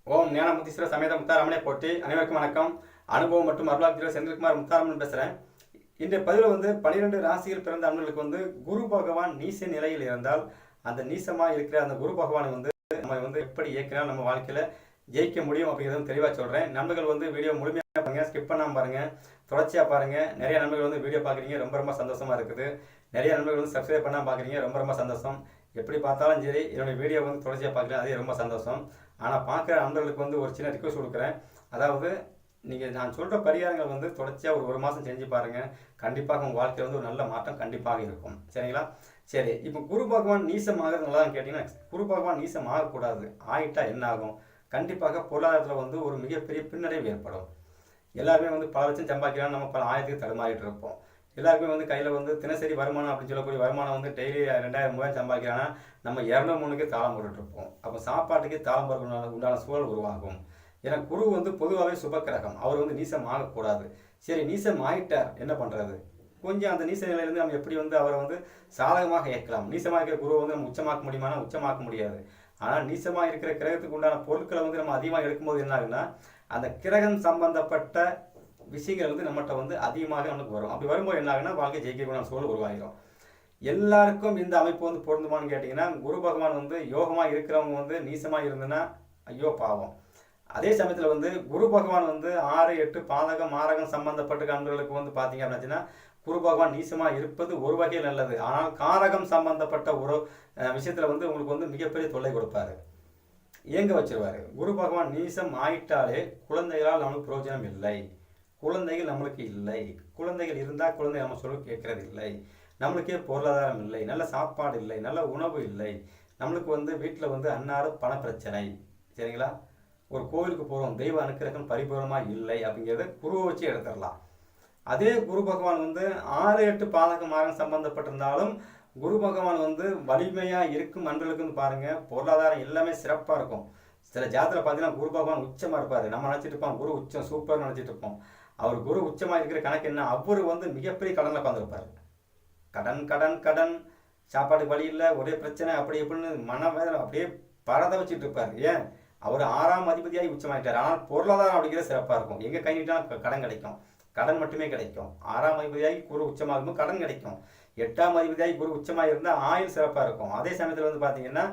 ஓம் ஞானமுத்தீஸ்வர சமேத முத்தாரமனை போட்டி. அனைவருக்கும் வணக்கம். அனுபவம் மற்றும் அருளாட்சியர் செந்தில்குமார் முத்தாரமன் பேசுகிறேன். இன்றைய பதிவில் 12 ராசியில் பிறந்த அன்பர்களுக்கு குரு பகவான் நீச நிலையில் இருந்தால் அந்த நீசமாக இருக்கிற அந்த குரு பகவானை நம்ம எப்படி இயக்கினால் நம்ம வாழ்க்கையில் ஜெயிக்க முடியும் அப்படிங்கிறத தெளிவாக சொல்கிறேன். நண்பர்கள் வீடியோ முழுமையாக பாருங்கள், ஸ்கிப் பண்ணாமல் பாருங்கள், தொடர்ச்சியாக பாருங்கள். நிறைய நண்பர்கள் வீடியோ பார்க்குறீங்க, ரொம்ப ரொம்ப சந்தோஷமாக இருக்குது. நிறைய நண்பர்கள் சப்ஸ்கிரைப் பண்ணாமல் பார்க்குறீங்க, ரொம்ப ரொம்ப சந்தோஷம். எப்படி பார்த்தாலும் சரி, என்னுடைய வீடியோ தொடர்ச்சியாக பார்க்குறேன், அதே ரொம்ப சந்தோஷம். ஆனால் பார்க்குற நண்பர்களுக்கு ஒரு சின்ன ரிக்வஸ்ட் கொடுக்குறேன். அதாவது நீங்கள் நான் சொல்கிற பரிகாரங்கள் தொடர்ச்சியாக ஒரு மாதம் செஞ்சு பாருங்கள். கண்டிப்பாக உங்கள் வாழ்க்கையில் ஒரு நல்ல மாற்றம் கண்டிப்பாக இருக்கும். சரிங்களா? சரி, இப்போ குரு பகவான் நீசம் ஆகிறது நல்லான்னு கேட்டிங்கன்னா, குரு பகவான் நீசம் ஆகக்கூடாது. ஆகிட்டா என்ன ஆகும்? கண்டிப்பாக பொருளாதாரத்தில் ஒரு மிகப்பெரிய பின்னடைவு ஏற்படும். எல்லாருமே பல லட்சம் சம்பாதிக்கலாம், நம்ம பல ஆயிரத்துக்கு தடுமாறிட்டு இருப்போம். எல்லாருக்குமே கையில் தினசரி வருமானம் அப்படின்னு சொல்லக்கூடிய வருமானம் டெய்லி 2000 3000 சம்பாதிக்கிறாங்கன்னா நம்ம 200 3க்கு தாளம் போட்டுட்ருப்போம். அப்போ சாப்பாட்டுக்கு தாளம் போடுற உண்டான சூழல் உருவாகும். ஏன்னா குரு பொதுவாகவே சுபக்கிரகம், அவர் நீசம் ஆகக்கூடாது. சரி, நீசம் ஆகிட்டார், என்ன பண்ணுறது? கொஞ்சம் அந்த நீச நிலையிலேருந்து நம்ம எப்படி அவரை சாதகமாக இயக்கலாம். நீசமாக இருக்கிற குருவை நம்ம உச்சமாக்க முடியுமானா உச்சமாக்க முடியாது. ஆனால் நீசமாக இருக்கிற கிரகத்துக்கு உண்டான பொருட்களை நம்ம அதிகமாக எடுக்கும்போது என்ன ஆகுன்னா, அந்த கிரகம் சம்பந்தப்பட்ட விஷயங்கள் நம்மகிட்ட அதிகமாக நமக்கு வரும். அப்படி வரும்போது என்ன ஆகுனா, வாழ்க்கை ஜெயிக்கக்கூடிய சூழல் உருவாகிடும். எல்லாருக்கும் இந்த அமைப்பு பொருந்துமான்னு கேட்டிங்கன்னா, குரு பகவான் யோகமாக இருக்கிறவங்க நீசமாக இருந்ததுன்னா ஐயோ பாவம். அதே சமயத்தில் குரு பகவான் 6 8 பாதகம் மாரகம் சம்பந்தப்பட்ட நண்பர்களுக்கு பார்த்தீங்க அப்படின்னா, குரு பகவான் நீசமாக இருப்பது ஒரு வகையில் நல்லது. ஆனால் காரகம் சம்பந்தப்பட்ட ஒரு விஷயத்தில் உங்களுக்கு மிகப்பெரிய தொல்லை கொடுப்பாரு, இயங்க வச்சிருவாரு. குரு பகவான் நீசம் ஆயிட்டாலே குழந்தைகளால் நம்மளுக்கு பிரயோஜனம் இல்லை. குழந்தைகள் நம்மளுக்கு இல்லை. குழந்தைகள் இருந்தால் குழந்தை நம்ம சொல்ல கேட்கறது இல்லை. நம்மளுக்கே பொருளாதாரம் இல்லை, நல்ல சாப்பாடு இல்லை, நல்ல உணவு இல்லை. நம்மளுக்கு வீட்டில் அன்னாறு பண பிரச்சனை. சரிங்களா? ஒரு கோவிலுக்கு போகிறோம், தெய்வ அனுக்கிரகம் பரிபூர்ணமாக இல்லை அப்படிங்கிறத குருவை வச்சு எடுத்துடலாம். அதே குரு பகவான் 6 8 பாதகம் மாரகம் சம்பந்தப்பட்டிருந்தாலும் குரு பகவான் வலிமையாக இருக்கும் அன்பர்களுக்கு பாருங்கள், பொருளாதாரம் எல்லாமே சிறப்பாக இருக்கும். சில ஜாதத்தில் பார்த்தீங்கன்னா குரு பகவான் உச்சமாக இருப்பார். நம்ம நினச்சிட்டு இருப்போம் குரு உச்சம் சூப்பர்னு நினச்சிட்டு இருப்போம். அவர் குரு உச்சமாக இருக்கிற கணக்கு என்ன, அவர் மிகப்பெரிய கடனில் உட்காந்துருப்பார். கடன் கடன் கடன், சாப்பாட்டுக்கு வழி இல்லை, ஒரே பிரச்சனை, அப்படி எப்படின்னு மனவேதனை அப்படியே பரத வச்சுட்டு இருப்பார். ஏன்? அவர் 6ஆம் அதிபதியாக உச்சமாயிட்டார். ஆனால் பொருளாதாரம் அப்படிங்கிறது சிறப்பாக இருக்கும். எங்கே கை நீட்டாலும் கடன் கிடைக்கும், கடன் மட்டுமே கிடைக்கும். 6ஆம் அதிபதியாகி குரு உச்சமாக இருக்கும், கடன் கிடைக்கும். 8ஆம் அதிபதியாகி குரு உச்சமாக இருந்தால் ஆயுள் சிறப்பாக இருக்கும். அதே சமயத்தில் பார்த்தீங்கன்னா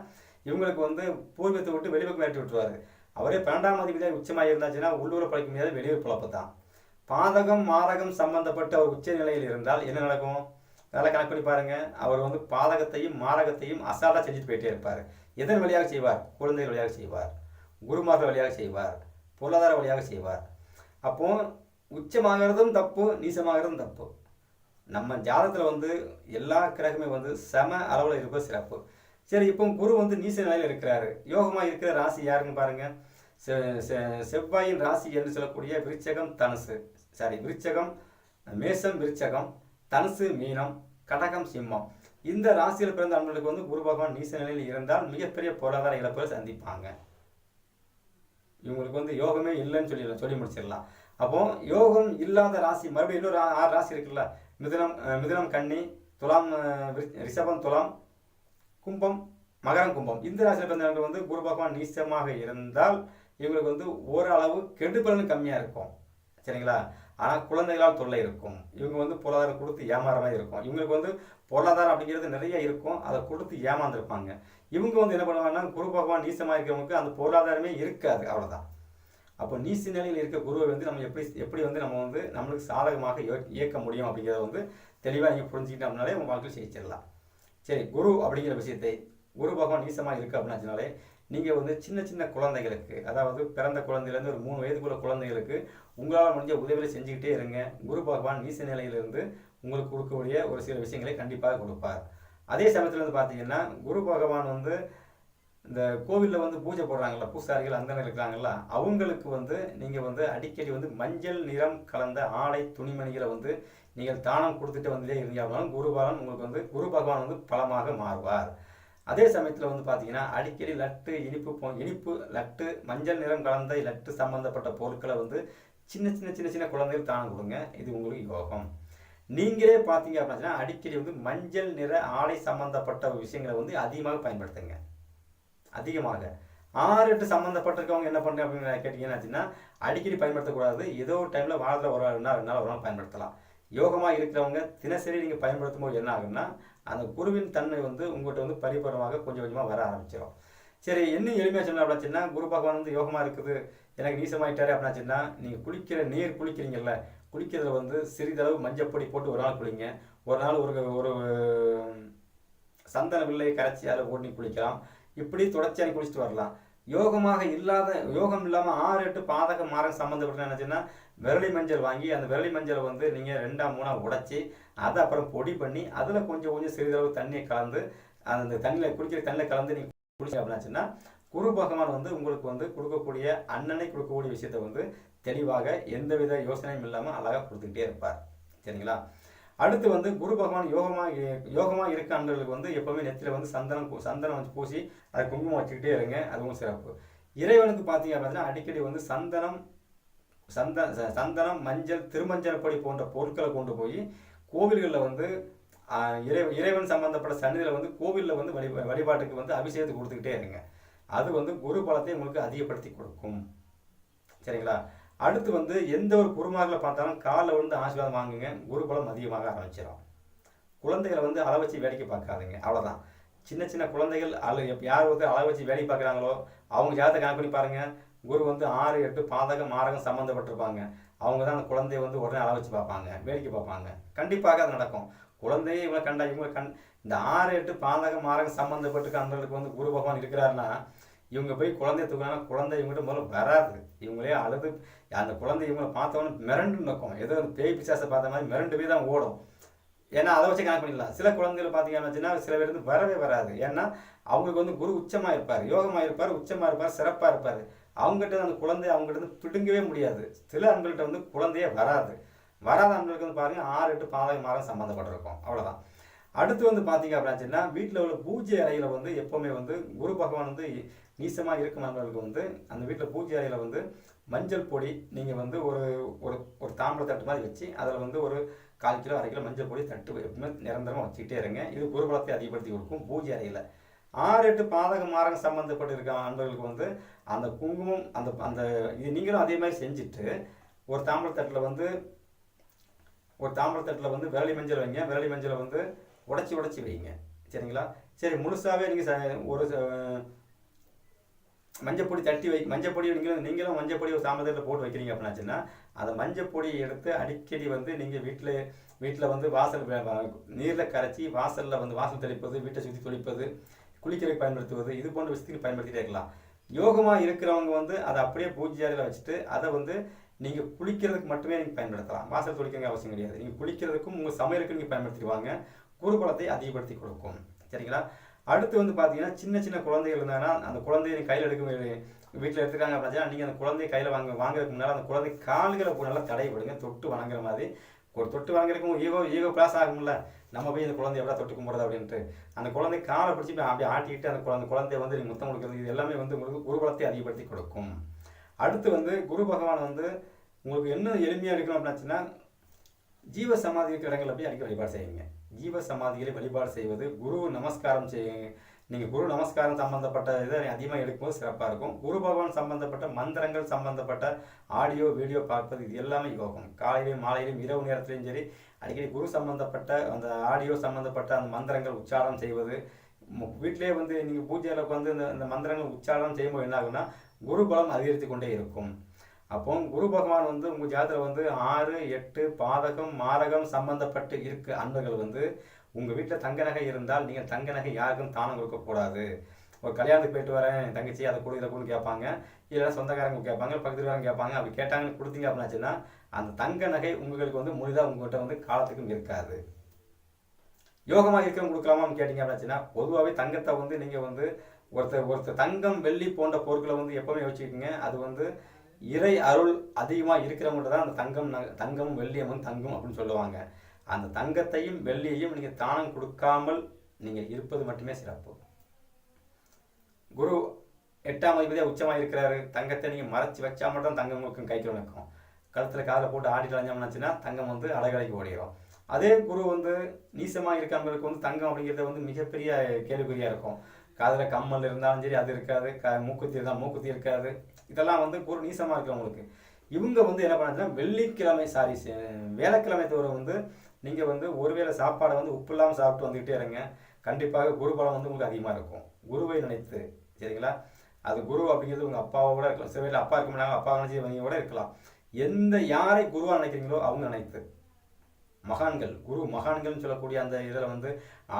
இவங்களுக்கு பூர்வீகத்தை விட்டு வெளியூருக்கு மாற்றி விட்டுருவார். அவரே 12ஆம் அதிபதியாக உச்சமாக இருந்தாச்சுன்னா உள்ளூரை பழைக்க முடியாது, வெளியூர் பிழப்பு தான். பாதகம் மாரகம் சம்பந்தப்பட்ட ஒரு உச்ச நிலையில் இருந்தால் என்ன நடக்கும்? அதெல்லாம் கணக்கு பண்ணி பாருங்க. அவர் பாதகத்தையும் மாரகத்தையும் அசால்ட்டாக செஞ்சுட்டு போயிட்டே இருப்பார். எதன் வழியாக செய்வார்? குழந்தைகள் வழியாக செய்வார், குருமார்கள் வழியாக செய்வார், பொருளாதார வழியாக செய்வார். அப்போ உச்சமாகிறதும் தப்பு, நீசமாகிறதும் தப்பு. நம்ம ஜாதகத்தில் எல்லா கிரகமே சம அளவில் இருப்பது சிறப்பு. சரி, இப்போ குரு நீச நிலையில் இருக்கிறாரு. யோகமாக இருக்கிற ராசி யாருன்னு பாருங்க. செவ்வாயின் ராசி என்று சொல்லக்கூடிய விருச்சகம் தனுசு, விருச்சகம் மேசம், விருச்சகம் தனுசு மீனம், கடகம் சிம்மம். இந்த ராசியில் பிறந்த அன்பர்களுக்கு குரு பகவான் நீச நிலையில் இருந்தால் மிகப்பெரிய பொருளாதார இழப்புகளை சந்திப்பாங்க. இவங்களுக்கு யோகமே இல்லைன்னு சொல்லி முடிச்சிடலாம். அப்போ யோகம் இல்லாத ராசி மறுபடியும் இன்னொரு 6 ராசி இருக்குல்ல, மிதுனம் கன்னி, துலாம் ரிஷபம், துலாம், கும்பம், மகரம், கும்பம். இந்த ராசியில் பிறந்தவர்கள் குரு பகவான் நீசமாக இருந்தால் இவங்களுக்கு ஓரளவு கெடுபலன் கம்மியாக இருக்கும். சரிங்களா? ஆனால் குழந்தைகளால் தொல்லை இருக்கும். இவங்க பொருளாதாரம் கொடுத்து ஏமாற மாதிரி இருக்கும். இவங்களுக்கு பொருளாதாரம் அப்படிங்கிறது நிறைய இருக்கும், அதை கொடுத்து ஏமாந்துருப்பாங்க. இவங்க என்ன பண்ணுவாங்கன்னா, குரு பகவான் நீசமாக இருக்கிறவங்களுக்கு அந்த பொருளாதாரமே இருக்காது, அவ்வளோதான். அப்போ நீச நிலையில் இருக்க குருவை நம்ம எப்படி நம்ம நம்மளுக்கு சாதகமாக இயக்க முடியும் அப்படிங்கிறத தெளிவாக நீங்கள் புரிஞ்சுக்கிட்டோம் அப்படின்னாலே உங்கள் வாழ்க்கையில் ஜெயிச்சிடலாம். சரி, குரு அப்படிங்கிற விஷயத்தை குரு பகவான் நீசமாக இருக்குது அப்படின்னாச்சுனாலே நீங்கள் சின்ன சின்ன குழந்தைகளுக்கு, அதாவது பிறந்த குழந்தையிலேருந்து ஒரு 3 வயதுக்குள்ள குழந்தைகளுக்கு உங்களால் முடிஞ்ச உதவிகளை செஞ்சுக்கிட்டே இருங்க. குரு பகவான் நீச நிலையிலிருந்து உங்களுக்கு கொடுக்கக்கூடிய ஒரு சில விஷயங்களை கண்டிப்பாக கொடுப்பார். அதே சமயத்தில் பார்த்தீங்கன்னா குரு பகவான் இந்த கோவிலில் பூஜை போடுறாங்கல்ல, பூசாரிகள் அந்த இருக்கிறாங்கல்ல, அவங்களுக்கு நீங்கள் அடிக்கடி மஞ்சள் நிறம் கலந்த ஆடை துணிமணிகளை நீங்கள் தானம் கொடுத்துட்டு வந்துட்டே இருந்தீங்க அப்படின்னாலும் குரு பகவான் பலமாக மாறுவார். அதே சமயத்தில் பார்த்தீங்கன்னா அடிக்கடி லட்டு, இனிப்பு லட்டு, மஞ்சள் நிறம் கலந்த லட்டு சம்பந்தப்பட்ட பொருட்களை சின்ன சின்ன சின்ன சின்ன குழந்தைகள் தானம் கொடுங்க. இது உங்களுக்கு யோகம். நீங்களே பார்த்தீங்க அப்படின்னா அடிக்கடி மஞ்சள் நிற ஆடை சம்பந்தப்பட்ட விஷயங்களை அதிகமாக பயன்படுத்துங்க. அதிகமாக 6 8 சம்மந்தப்பட்டிருக்கவங்க என்ன பண்ணுங்க அப்படின்னு கேட்டீங்கன்னா அடிக்கடி பயன்படுத்தக்கூடாது. ஏதோ ஒரு டைமில் வாரத்தில் ஒரு 2 நாள் 2 நாள் ஒரு நாள் பயன்படுத்தலாம். யோகமாக இருக்கிறவங்க தினசரி நீங்கள் பயன்படுத்தும் போது என்ன ஆகுன்னா அந்த குருவின் தன்மை வந்து உங்கள்கிட்ட வந்து பரிபூர்ணமாக கொஞ்சம் கொஞ்சமாக வர ஆரம்பிச்சிடும். சரி, இன்னும் எளிமையாக சொன்னால் அப்படின்னா குரு பகவான் வந்து யோகமாக இருக்குது, எனக்கு நீசமாயிட்டாரு அப்படின்னாச்சுன்னா நீங்கள் நீர் குளிக்கிறீங்கல்ல, குளிக்கிறதுல வந்து சிறிதளவு மஞ்சப்பொடி போட்டு ஒரு நாள் குளிங்க. ஒரு நாள் ஒரு சந்தன வில்லை கரைச்சி அதில் போட்டு குளிக்கலாம். இப்படி தொடர்ச்சியாக குளிச்சுட்டு வரலாம். யோகம் இல்லாமல் 6 8 பாதகம் மாரகம் சம்மந்தப்பட்ட என்னச்சுன்னா விரலி மஞ்சள் வாங்கி அந்த விரலி மஞ்சளை வந்து நீங்கள் 2 3 உடைச்சி அதை அப்புறம் பொடி பண்ணி அதில் கொஞ்சம் கொஞ்சம் சிறிதளவு தண்ணியை கலந்து அந்த குடிக்கிற தண்ணியில் கலந்து நீங்கள் குடிச்சு அப்படின்னாச்சுன்னா குரு பகவான் வந்து உங்களுக்கு வந்து கொடுக்கக்கூடிய அண்ணனை கொடுக்கக்கூடிய விஷயத்தை வந்து தெளிவாக எந்தவித யோசனையும் இல்லாமல் அழகாக கொடுத்துக்கிட்டே இருப்பார். சரிங்களா? அடுத்து வந்து குரு பகவான் யோகமாக இருக்க அன்பர்களுக்கு வந்து எப்பவுமே நெத்தியில் வந்து சந்தனம் வச்சு பூசி அதை குங்குமம் வச்சுக்கிட்டே இருங்க. அதுவும் சிறப்பு. இறைவனுக்கு பார்த்தீங்க அப்படின்னா அடிக்கடி வந்து சந்தனம் மஞ்சள் திருமஞ்சள் பொடி போன்ற பொருட்களை கொண்டு போய் கோவில்களில் வந்து இறைவன் சம்பந்தப்பட்ட சன்னிதியில் வந்து கோவிலில் வந்து வழிபாட்டுக்கு வந்து அபிஷேகத்துக்கு கொடுத்துக்கிட்டே இருங்க. அது வந்து குரு பலத்தை உங்களுக்கு அதிகப்படுத்தி கொடுக்கும். சரிங்களா? அடுத்து வந்து எந்த ஒரு குருமார்களை பார்த்தாலும் காலில் வந்து ஆசீர்வாதம் வாங்குங்க. குரு பலம் அதிகமாக ஆரம்பிச்சிடும். குழந்தைகளை வந்து அளவு வச்சு வேடிக்கை பார்க்காதுங்க. அவ்வளோதான். சின்ன சின்ன குழந்தைகள் யார் வந்து அளவு வச்சு வேடிக்கை பார்க்குறாங்களோ அவங்க ஜாதகத்தை கணக்கு பண்ணி பாருங்கள். குரு வந்து 6 8 பாதகம் மாரகம் சம்மந்தப்பட்டிருப்பாங்க. அவங்க தான் அந்த குழந்தைய வந்து உடனே அளவு வச்சு பார்ப்பாங்க, வேடிக்கை பார்ப்பாங்க. கண்டிப்பாக அது நடக்கும். குழந்தையே இவங்களை கண்டா இந்த 6 8 பாதகம் மாரகம் சம்மந்தப்பட்டிருக்க அந்தங்களுக்கு வந்து குரு பகவான் இருக்கிறாருன்னா இவங்க போய் குழந்தைய தூக்கினா குழந்தை இவங்ககிட்ட முதல்ல வராது. இவங்களே அழுது அந்த குழந்தை இவங்களை பார்த்தவொன்னே மிரண்டு நிற்கும். ஏதோ பேய் பிசாசை பார்த்த மாதிரி மிரண்டு போய் தான் ஓடும். ஏன்னா அதை வச்சு கணக்கு பண்ணிடலாம். சில குழந்தைகளை பார்த்தீங்கன்னா சில பேர் வந்து வரவே வராது. ஏன்னா அவங்களுக்கு வந்து குரு உச்சமாக இருப்பார், யோகமாக இருப்பார், உச்சமாக இருப்பார், சிறப்பாக இருப்பார். அவங்ககிட்ட அந்த குழந்தைய அவங்ககிட்ட வந்து பிடுங்கவே முடியாது. சில ஆண்கள்கிட்ட வந்து குழந்தையே வராது. வராத ஆண்களுக்கு வந்து பாருங்கள் 6 8 பாதகம் மாரகம் சம்மந்தப்பட்டிருக்கும். அவ்வளோதான். அடுத்து வந்து பார்த்தீங்க அப்படின்னா வீட்டில் உள்ள பூஜை அறையில் வந்து எப்போவுமே வந்து குரு பகவான் வந்து நீசமாக இருக்கும் நண்பர்களுக்கு வந்து அந்த வீட்டில் பூஜை அறையில் வந்து மஞ்சள் பொடி நீங்கள் வந்து ஒரு தாம்பளை தட்டு மாதிரி வச்சு அதில் வந்து ஒரு 1/4 கிலோ 1/2 கிலோ மஞ்சள் பொடி தட்டு எப்பவுமே நிரந்தரமாக வச்சுக்கிட்டே இருங்க. இது குருபலத்தை அதிகப்படுத்தி கொடுக்கும். பூஜை அறையில் 6 8 பாதகம் மாரகம் சம்மந்தப்பட்டு இருக்க நண்பர்களுக்கு வந்து அந்த குங்குமம் அந்த இது நீங்களும் அதே மாதிரி செஞ்சுட்டு ஒரு தாம்பளை தட்டில் வந்து விரலி மஞ்சள் வைங்க. விரலி மஞ்சளை வந்து உடச்சி வைங்க. சரிங்களா? சரி, முழுசாகவே நீங்கள் ஒரு மஞ்சப்பொடி மஞ்சப்பொடி நீங்களும் மஞ்சப்பொடி ஒரு தாம்பளத்தில் போட்டு வைக்கிறீங்க அப்படின்னாச்சுன்னா அந்த மஞ்சப்பொடியை எடுத்து அடிக்கடி வந்து நீங்கள் வீட்டில் வந்து வாசல் நீரில் கரைச்சி வாசலில் வந்து வாசல் தெளிப்பது, வீட்டை சுற்றி தொளிப்பது, குளிக்கிறதுக்கு பயன்படுத்துவது, இது போன்ற விஷயத்துக்கு பயன்படுத்திட்டே இருக்கலாம். யோகமாக இருக்கிறவங்க வந்து அதை அப்படியே பூஜை அறையில் வச்சுட்டு அதை வந்து நீங்கள் குளிக்கிறதுக்கு மட்டுமே நீங்கள் பயன்படுத்தலாம். வாசல் தொளிக்க அவசியம் கிடையாது. நீங்கள் குளிக்கிறதுக்கும் உங்கள் சமையலுக்கு நீங்கள் பயன்படுத்திடுவாங்க. குருபலத்தை அதிகப்படுத்தி கொடுக்கும். சரிங்களா? அடுத்து வந்து பார்த்தீங்கன்னா சின்ன குழந்தைகள் இருந்தாங்கன்னா அந்த குழந்தைய கையில் வீட்டில் எடுத்துக்காங்க அப்படின்னா நீங்கள் அந்த குழந்தைய கையில் வாங்குறதுக்கு முன்னால் அந்த குழந்தை கால்களை நல்லா தடைப்படுங்க. தொட்டு வணங்குற மாதிரி ஒரு தொட்டு வணங்குறதுக்கும் ஈகோ பிளாஸ் ஆகும்ல. நம்ம போய் இந்த குழந்தைய எவ்வளோ தொட்டு கும்பிடுறது அப்படின்ட்டு அந்த குழந்தை காலை பிடிச்சி அப்படியே ஆட்டிக்கிட்டு அந்த குழந்தைய வந்து நீங்கள் முத்தம் கொடுக்குறது, இது எல்லாமே வந்து உங்களுக்கு குருபலத்தை அதிகப்படுத்தி கொடுக்கும். அடுத்து வந்து குரு பகவான் வந்து உங்களுக்கு என்ன எளிமையாக இருக்கணும் அப்படின்னாச்சுன்னா ஜீவ சமாதி இருக்கிற இடங்களில் போய் அடிக்க வழிபாடு செய்யுங்க. ஜீவ சமாதிகளை வழிபாடு செய்வது, குரு நமஸ்காரம் செய்யுங்க. நீங்கள் குரு நமஸ்காரம் சம்பந்தப்பட்ட இதை அதிகமாக எடுக்கும்போது சிறப்பாக இருக்கும். குரு பகவான் சம்பந்தப்பட்ட மந்திரங்கள் சம்பந்தப்பட்ட ஆடியோ வீடியோ பார்ப்பது, இது எல்லாமே யோகம். காலையிலையும் மாலையிலையும் இரவு நேரத்துலையும் சரி அடிக்கடி குரு சம்பந்தப்பட்ட அந்த ஆடியோ சம்பந்தப்பட்ட அந்த மந்திரங்கள் உச்சாரணம் செய்வது, வீட்டிலே வந்து நீங்கள் பூஜையில் வந்து இந்த மந்திரங்கள் உச்சாரணம் செய்யும்போது என்ன ஆகுன்னா குரு பலம் அதிகரித்து கொண்டே இருக்கும். அப்போ குரு பகவான் வந்து உங்கள் ஜாதகத்தில் வந்து 6 8 பாதகம் மாரகம் சம்பந்தப்பட்டு இருக்க அன்பர்கள் வந்து உங்கள் வீட்டில் தங்க நகை இருந்தால் நீங்கள் தங்க நகை யாருக்கும் தானம் கொடுக்கக்கூடாது. ஒரு கல்யாணத்துக்கு போயிட்டு வரேன் தங்கச்சி அதை கொடு இதை கொடுன்னு கேட்பாங்க. இல்லைன்னா சொந்தக்காரங்க கேட்பாங்க, பக்கத்துக்காரங்க கேட்பாங்க. அப்படி கேட்டாங்கன்னு கொடுத்தீங்க அப்படின்னாச்சுன்னா அந்த தங்க நகை உங்களுக்கு வந்து முழுதாக உங்கள்கிட்ட வந்து காலத்துக்கும் இருக்காது. யோகமாக இருக்கிறவங்க கொடுக்கலாமான்னு கேட்டிங்க அப்படின்னாச்சுன்னா பொதுவாகவே தங்கத்தை வந்து நீங்கள் வந்து ஒருத்தர் தங்கம் வெள்ளி போன்ற பொருட்களை வந்து எப்போவுமே வச்சுக்கிங்க. அது வந்து இறை அருள் அதிகமாக இருக்கிறவங்கள்ட்ட தான் அந்த தங்கமும் வெள்ளியும் வந்து தங்கம் அப்படின்னு சொல்லுவாங்க. அந்த தங்கத்தையும் வெள்ளியையும் நீங்கள் தானம் கொடுக்காமல் நீங்கள் இருப்பது மட்டுமே சிறப்பு. குரு 8ஆம் அதிபதியாக உச்சமாக இருக்கிறாரு. தங்கத்தை நீங்கள் மறைச்சி வச்சா மட்டும் தங்கம் உங்களுக்கு கைக்கு நிற்கும். கழுத்தில் காதில் போட்டு ஆடிட்டு அலைஞ்சோம்னாச்சுன்னா தங்கம் வந்து அலைகலைக்கு ஓடிடும். அதே குரு வந்து நீசமாக இருக்கிறவங்களுக்கு வந்து தங்கம் அப்படிங்கிறத வந்து மிகப்பெரிய கேள்விக்குறியாக இருக்கும். காதில் கம்மல் இருந்தாலும் சரி அது இருக்காது, மூக்குத்தி இருந்தாலும் மூக்குத்தி இருக்காது. இதெல்லாம் வந்து குரு நீசமாக இருக்கிறவங்களுக்கு. இவங்க வந்து என்ன பண்ணுறாங்கன்னா வெள்ளிக்கிழமை வேலைக்கிழமை தோறும் வந்து நீங்கள் வந்து ஒருவேளை சாப்பாடை வந்து உப்பு இல்லாமல் சாப்பிட்டு வந்துக்கிட்டே இருங்க. கண்டிப்பாக குரு பலம் வந்து உங்களுக்கு அதிகமாக இருக்கும். குருவை நினைத்து, சரிங்களா? அது குரு அப்படிங்கிறது உங்கள் அப்பாவை கூட இருக்கலாம், சில பேர் அப்பா இருக்க மாட்டாங்க, அப்பா நினைச்சு கூட இருக்கலாம். யாரை குருவாக நினைக்கிறீங்களோ அவங்க நினைத்து மகான்கள், குரு மகான்கள்னு சொல்லக்கூடிய அந்த இதில் வந்து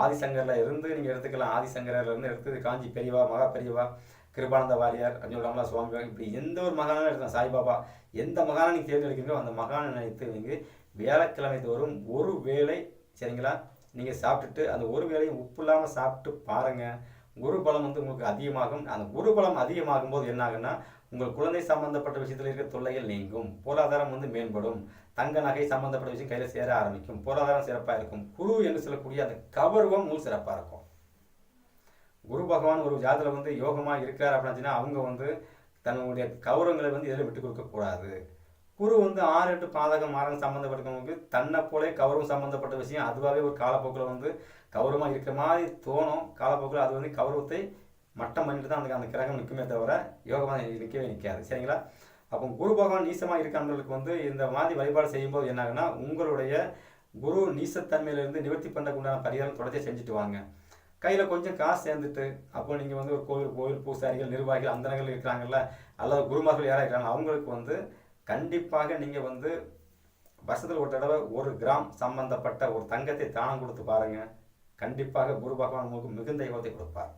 ஆதிசங்கரில் இருந்து நீங்கள் எடுத்துக்கலாம். ஆதிசங்கரில் இருந்து எடுத்து காஞ்சி பெரியவா, மகா பெரியவா, கிருபானந்த வாரியார், அஞ்சலி சுவாமி, இப்படி எந்த ஒரு மகானும் எடுக்கலாம், சாய்பாபா, எந்த மகானை நீங்கள் தேர்ந்தெடுக்கிறீங்களோ அந்த மகானை நினைத்து நீங்கள் வியாழக்கிழமை தோறும் ஒரு வேளை, சரிங்களா, நீங்கள் சாப்பிட்டுட்டு அந்த ஒரு வேளையும் உப்பு இல்லாமல் சாப்பிட்டு பாருங்கள். குரு பலம் வந்து உங்களுக்கு அதிகமாகும். அந்த குரு பலம் அதிகமாகும் போது என்ன ஆகுன்னா உங்கள் குழந்தை சம்பந்தப்பட்ட விஷயத்தில் இருக்கிற தொல்லைகள் நீங்கும், பொருளாதாரம் வந்து மேம்படும், தங்க நகை சம்பந்தப்பட்ட விஷயம் கையில் சேர ஆரம்பிக்கும், பொருளாதாரம் சிறப்பாக இருக்கும். குரு என்று சொல்லக்கூடிய அந்த கௌரவம் உங்களுக்கு சிறப்பாக இருக்கும். குரு பகவான் ஒரு ஜாதத்தில் வந்து யோகமாக இருக்கிறார் அப்படின்னா அவங்க வந்து தன்னுடைய கௌரவங்களை வந்து இதில் விட்டு கொடுக்கக்கூடாது. குரு வந்து 6 8 பாதகம் மாறன் சம்மந்தப்பட்டவங்களுக்கு தன்னை போலே கௌரவம் சம்மந்தப்பட்ட விஷயம் அதுவாகவே ஒரு காலப்போக்கில் வந்து கௌரவமாக இருக்கிற மாதிரி தோணும். காலப்போக்கில் அது வந்து கௌரவத்தை மட்டம் பண்ணிட்டு தான் அந்த கிரகம் நிற்குமே தவிர யோகமாக நிற்கவே நிற்காது, சரிங்களா? அப்போ குரு பகவான் நீசமாக இருக்கிறவங்களுக்கு வந்து இந்த மாதிரி வழிபாடு செய்யும்போது என்ன ஆகுனா உங்களுடைய குரு நீசத்தன்மையிலிருந்து நிவர்த்தி பண்ணுறதுக்குண்டான பரிகாரம் தொடர்ச்சி செஞ்சுட்டு வாங்க. கையில் கொஞ்சம் காசு சேர்ந்துட்டு அப்போ நீங்கள் வந்து ஒரு கோயில் பூசாரிகள், நிர்வாகிகள், அந்தனங்கள் இருக்கிறாங்கல்ல, அல்லது குருமார்கள் யாராக இருக்கிறாங்க அவங்களுக்கு வந்து கண்டிப்பாக நீங்கள் வந்து வருஷத்தில் ஒரு தடவை 1 கிராம் சம்பந்தப்பட்ட ஒரு தங்கத்தை தானம் கொடுத்து பாருங்கள். கண்டிப்பாக குரு பகவான் உங்களுக்கு மிகுந்த யோகத்தை கொடுப்பார்.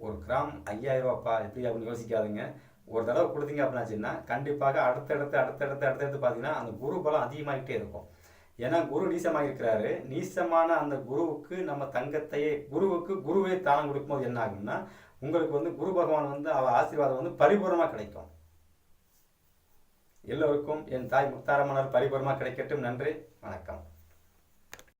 ஒரு கிராம் 5000 ரூபாப்பா எப்படி அப்படின்னு யோசிக்காதுங்க. ஒரு தடவை கொடுத்தீங்க அப்படின்னாச்சுன்னா கண்டிப்பாக அடுத்தடுத்து பார்த்தீங்கன்னா அந்த குரு பலம் அதிகமாகிட்டே இருக்கும். ஏன்னா குரு நீசமாக இருக்கிறாரு. நீசமான அந்த குருவுக்கு நம்ம தங்கத்தையே குருவே தானம் கொடுக்கும்போது என்ன ஆகும்னா உங்களுக்கு வந்து குரு பகவான் வந்து அவர் ஆசீர்வாதம் வந்து பரிபூர்ணமாக கிடைக்கும். எல்லோருக்கும் என் தாய் முத்தாரம்மனார் பரிபூர்ணமாக கிடைக்கட்டும். நன்றி, வணக்கம்.